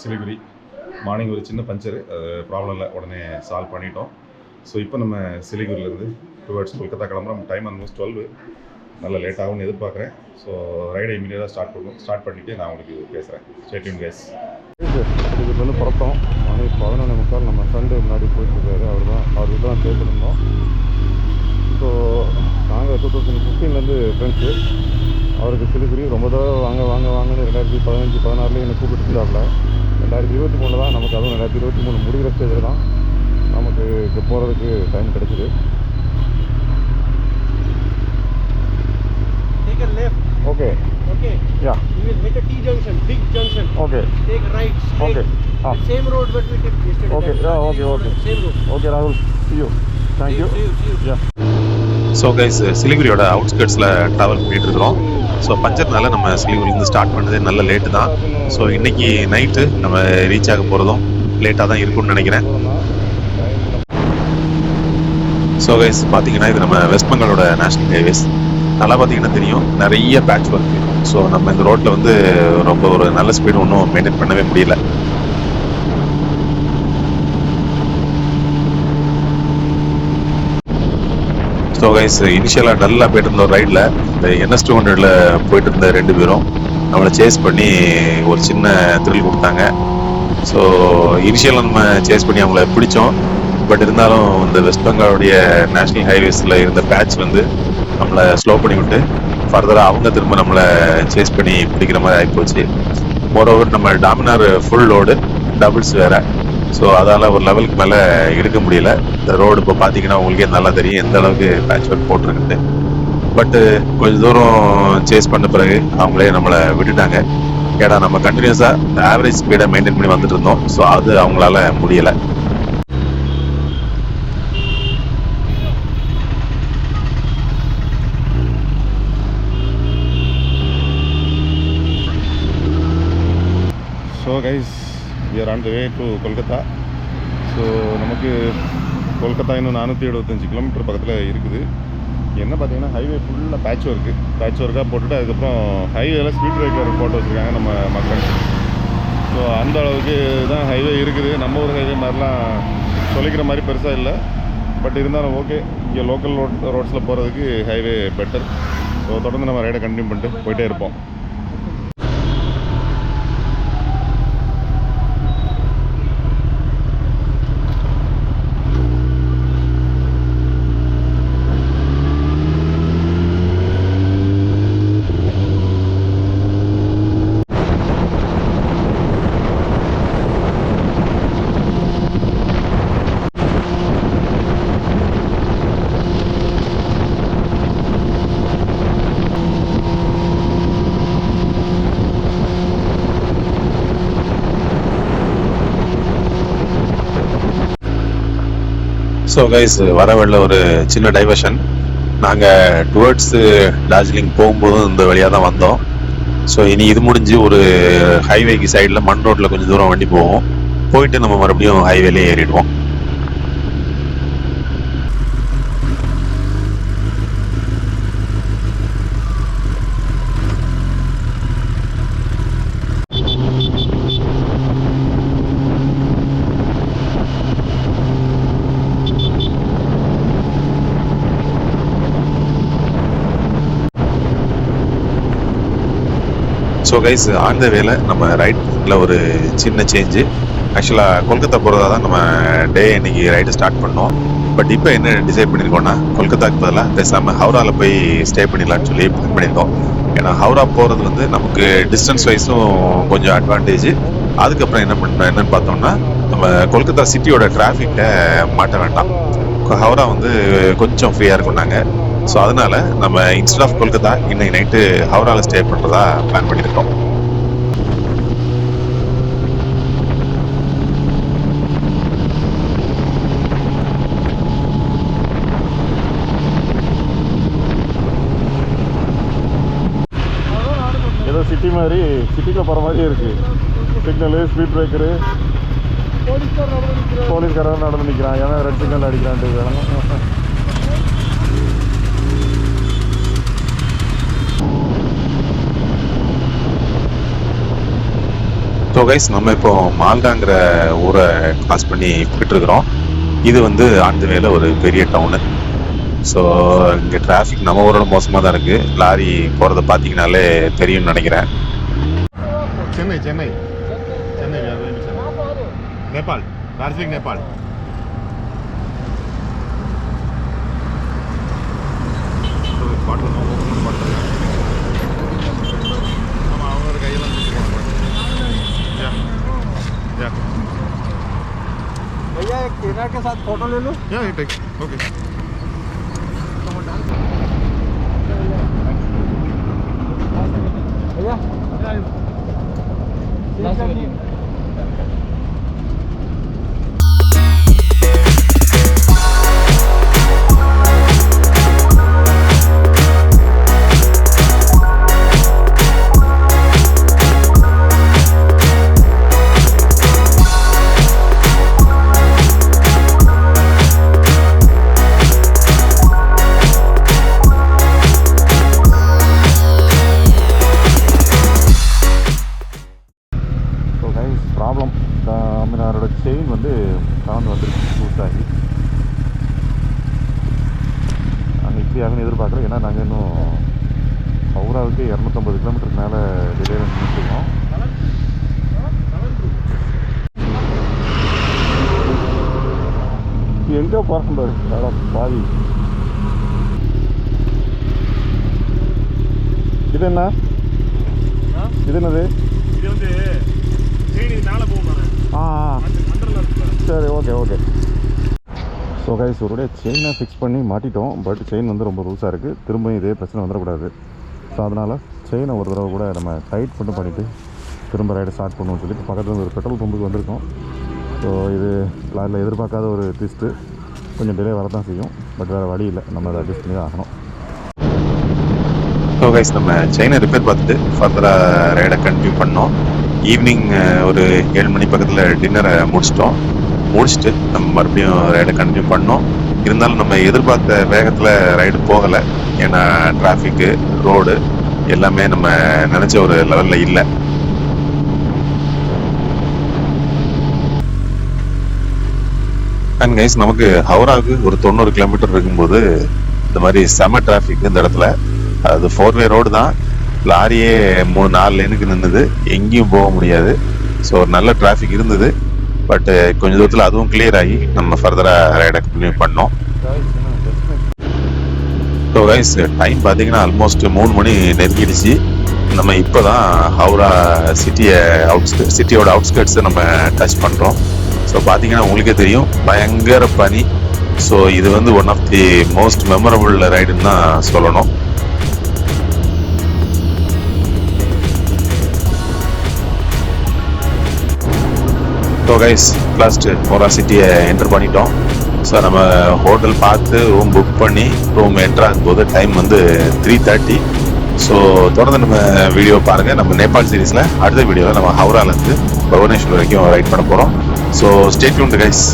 Siliguri. Morning ஒரு சின்ன puncture, problem இல்லை, உடனே சால்வ் பண்ணிட்டோம். ஸோ இப்போ நம்ம சிலிகுரியிலேருந்து டுவர்ட்ஸ் கொல்கத்தா கிளம்புறோம். டைம் ஆல்மோஸ்ட் 12, நல்ல லேட் ஆகும்னு எதிர்பார்க்குறேன். ஸோ ரைடை இமீடியட்டாக ஸ்டார்ட் பண்ணிவிட்டு நான் உங்களுக்கு பேசுகிறேன். Stay tune guys. இதுக்கு வந்து புறப்பட்டோம். மணி 11:45. நம்ம ஃப்ரெண்டு முன்னாடி போயிட்டுருக்காரு. அவர்கிட்ட தான் ஸ்டே பண்ணியிருந்தோம். ஸோ நாங்கள் 2015 ஃப்ரெண்ட்ஸு. அவருக்கு சிலிகுரி ரொம்ப தடவை வாங்கன்னு 2015-16 என்னை கூப்பிட்டு இருந்தாப்புல. 2023 தான் நமக்கு, அதுவும் 2023 முடிகிற ஸ்டேஜில் தான் நமக்கு இங்கே போகிறதுக்கு டைம் கிடச்சிது. Take a left. Okay. Yeah. You will hit a T junction, big junction. Okay. Take right, straight. Okay. The same road that we took yesterday. Okay. Yeah. Okay. Same road. Okay, Rahul. See you. Thank you. See you. Yeah. So guys, சிலிகுரியோட அவுட்ஸ்கர்ட்ஸில் travel பண்ணிகிட்டு இருக்கிறோம். So பஞ்சர்னால நம்ம சிலிகுரிலேருந்து start பண்ணதே நல்ல late தான். So இன்றைக்கி night நம்ம ரீச் ஆக போகிறதும் லேட்டாக தான் இருக்கும்னு நினைக்கிறேன். ஸோ கைஸ் பார்த்தீங்கன்னா, இது நம்ம வெஸ்ட் பெங்காலோட நேஷ்னல் ஹைவேஸ். நல்லா பார்த்தீங்கன்னா தெரியும், நிறைய பேட்ச் ஒர்க்கு. ஸோ நம்ம இந்த ரோட்டில் வந்து ரொம்ப ஒரு நல்ல ஸ்பீடு ஒன்றும் மெயின்டைன் பண்ணவே முடியல. ஸோ கைஸ், இனிஷியலாக டல்லாக போயிட்டு இருந்த ஒரு ரைடில் இந்த NS200 போயிட்டு இருந்த 2 பேரும் நம்மளை சேஸ் பண்ணி ஒரு சின்ன த்ரில் கொடுத்தாங்க. ஸோ இனிஷியலாக நம்ம சேஸ் பண்ணி அவங்கள பிடிச்சோம். பட் இருந்தாலும் இந்த வெஸ்ட் பெங்காலுடைய நேஷ்னல் ஹைவேஸில் இருந்த பேட்ச் வந்து நம்மளை ஸ்லோ பண்ணி விட்டு ஃபர்தராக அவங்க திரும்ப நம்மளை சேஸ் பண்ணி பிடிக்கிற மாதிரி ஆகிப்போச்சு. மோரோவர் நம்ம டாமினார் ஃபுல் லோடு, டபுள்ஸ் வேறு. ஸோ அதால் ஒரு லெவலுக்கு மேலே எடுக்க முடியல. இந்த ரோடு இப்போ பார்த்தீங்கன்னா உங்களுக்கே நல்லா தெரியும் எந்த அளவுக்கு பேட்ச் ஒர்க் போட்டிருக்குது. பட்டு கொஞ்சம் தூரம் சேஸ் பண்ண பிறகு அவங்களே நம்மளை விட்டுட்டாங்க. ஏன்னா நம்ம கண்டினியூஸாக இந்த ஆவரேஜ் ஸ்பீடை மெயின்டைன் பண்ணி வந்துட்டு இருந்தோம். ஸோ அது அவங்களால முடியலை. So guys, we are on the way to Kolkata. So நமக்கு கொல்கத்தா இன்னும் 475 கிலோமீட்டர் பக்கத்தில் இருக்குது. என்ன பார்த்தீங்கன்னா, ஹைவே ஃபுல்லாக பேட்ச் ஒர்க்காக போட்டுட்டு அதுக்கப்புறம் ஹைவேல ஸ்பீட் பிரேக்கர் போட்டு வச்சுருக்காங்க நம்ம மக்கள். ஸோ அந்த அளவுக்கு தான் ஹைவே இருக்குது. நம்ம ஒரு ஹைவே மாதிரிலாம் சொல்லிக்கிற மாதிரி பெருசாக இல்லை. பட் இருந்தாலும் ஓகே, இங்கே லோக்கல் ரோட்ஸில் போகிறதுக்கு ஹைவே பெட்டர். ஸோ தொடர்ந்து நம்ம ரைடை கண்டினியூ பண்ணிட்டு போயிட்டே இருப்போம். ஸோ கைஸ், வர வழியில் ஒரு சின்ன டைவர்ஷன். நாங்கள் டுவர்ட்ஸ் டார்ஜிலிங் போகும்போதும் இந்த வழியாக தான் வந்தோம். ஸோ இனி இது முடிஞ்சு ஒரு ஹைவேக்கு சைடில் மண் ரோட்டில் கொஞ்சம் தூரம் வண்டி போவோம். போயிட்டு நம்ம மறுபடியும் ஹைவேலே ஏறிடுவோம். ஸோ கைஸ், ஆன் த வேல நம்ம ரைட்டில் ஒரு சின்ன சேஞ்சு. ஆக்சுவலாக கொல்கத்தா போகிறதா தான் நம்ம டே இன்னைக்கு ரைடு ஸ்டார்ட் பண்ணோம். பட் இப்போ என்ன டிசைட் பண்ணியிருக்கோன்னா, கொல்கத்தாக்கு பதிலாக பேசாமல் ஹவுராவில் போய் ஸ்டே பண்ணிடலான்னு சொல்லி பிளான் பண்ணியிருக்கோம். ஏன்னா ஹவுரா போகிறது வந்து நமக்கு டிஸ்டன்ஸ் வைஸும் கொஞ்சம் அட்வான்டேஜ். அதுக்கப்புறம் என்னன்னு பார்த்தோம்னா, நம்ம கொல்கத்தா சிட்டியோட டிராஃபிக்கை மாட்ட வேண்டாம். ஹவுரா வந்து கொஞ்சம் ஃப்ரீயாக இருக்கும்னாங்க. ஸோ அதனால நம்ம இன்ஸ்டெட் ஆஃப் கொல்கத்தா இன்னைக்கு நைட்டு ஹவுராவில் ஸ்டே பண்ணுறதா பிளான் பண்ணியிருக்கோம். ஏதோ சிட்டி மாதிரி, சிட்டிக்குள்ள போகிற மாதிரி இருக்குது. சிக்னலு, ஸ்பீட் பிரேக்கரு, போலீஸ்காரன் நடந்து நிற்கிறான். ஏன்னா ரெட் சிக்னல் அடிக்கிறான்ட்டு. ஸோ கைஸ் நம்ம இப்போ மால்டாங்கிற ஊரை கிராஸ் பண்ணி போயிட்டு இருக்கிறோம். இது வந்து ஆண்டுவேல ஒரு பெரிய டவுனு. ஸோ இங்கே டிராஃபிக் நம்ம ஊரோட மோசமாக தான் இருக்குது. லாரி போகிறத பார்த்தீங்கனாலே தெரியும்னு நினைக்கிறேன். சென்னை சென்னை சென்னை நேபாள், டார்ஜிலிங் நேபாள். பாட்டில் ஓப்பன் பண்ணுறாங்க. ஆமாம், அவங்க கையெல்லாம் भैया एक ट्रेनर के साथ फोटो ले लो. ओके. भैया ப்ராப்ளம், தமிழ்நாடோட செயின் வந்து கலந்து வந்துருக்கு லூஸாகி. நாங்கள் இப்படி ஆகுன்னு எதிர்பார்க்குறோம். ஏன்னா நாங்கள் இன்னும் ஹவுராவுக்கு 250 கிலோமீட்டருக்கு மேலே டிலேயில் நின்றுட்டுருக்கோம். எங்கே போகிறோம் பாதி. இது என்ன, இது என்னது? இது வந்து மேலே போகும். சரி, ஓகே. ஸோ கைஸ், ஒருடைய செயினை ஃபிக்ஸ் பண்ணி மாட்டிட்டோம். பட் செயின் வந்து ரொம்ப லூஸாக இருக்குது. திரும்ப இதே பிரச்சனை வந்துடக்கூடாது. ஸோ அதனால் செயினை ஒரு தடவை கூட நம்ம டைட் பண்ணிவிட்டு திரும்ப ரைடை ஸ்டார்ட் பண்ணுவோம்னு சொல்லிட்டு பக்கத்தில் ஒரு பெட்ரோல் பம்புக்கு வந்திருக்கோம். ஸோ இது லாரியில் எதிர்பார்க்காத ஒரு ட்விஸ்ட்டு. கொஞ்சம் டிலே வரதான் செய்யும். பட் வேறு வழி இல்லை, நம்ம அதை அட்ஜஸ்ட் பண்ணி தான் ஆகணும். ஸோ கைஸ், நம்ம செயினை ரிப்பேர் பார்த்துட்டு ஃபர்தராக ரைடை கண்டினியூ பண்ணோம். ஈவினிங் ஒரு 7 மணி பக்கத்தில் டின்னரை முடிச்சுட்டு நம்ம மறுபடியும் ரைடை கண்டினியூ பண்ணோம். இருந்தாலும் நம்ம எதிர்பார்த்த வேகத்தில் ரைடு போகலை. ஏன்னா டிராஃபிக்கு, ரோடு எல்லாமே நம்ம நினச்ச ஒரு லெவலில் இல்லை. அண்ட் கைஸ், நமக்கு ஹவுராவுக்கு ஒரு 90 கிலோமீட்டர் இருக்கும்போது இந்த மாதிரி செம டிராஃபிக் இந்த இடத்துல. அது 4-வே ரோடு தான். லாரியே 3-4 லேனுக்கு நின்றுது, எங்கேயும் போக முடியாது. ஸோ ஒரு நல்ல டிராஃபிக் இருந்தது. பட் கொஞ்சம் தூரத்தில் அதுவும் கிளியர் ஆகி நம்ம ஃபர்தராக ரைடை கண்டினியூ பண்ணோம். ஸோ கைஸ், டைம் பார்த்தீங்கன்னா ஆல்மோஸ்ட் 3 மணி நெருங்கிடுச்சு. நம்ம இப்போ தான் ஹவுரா சிட்டியோட அவுட்ஸ்கர்ட்ஸை நம்ம டச் பண்ணுறோம். ஸோ பார்த்தீங்கன்னா உங்களுக்கே தெரியும், பயங்கர பனி. ஸோ இது வந்து one of the most memorable ரைடுன்னு தான் சொல்லணும். ஸோ கைஸ், லாஸ்ட்டு ஹவுரா சிட்டியை என்டர் பண்ணிட்டோம். ஸோ நம்ம ஹோட்டல் பார்த்து ரூம் புக் பண்ணி ரூம் என்டர் ஆகும்போது டைம் வந்து 3:30. ஸோ தொடர்ந்து நம்ம வீடியோ பாருங்கள். நம்ம நேபாள் சீரீஸில் அடுத்த வீடியோவில் நம்ம ஹவுராலேருந்து புவனேஸ்வர் வரைக்கும் ரைட் பண்ண போகிறோம். So stay tuned guys.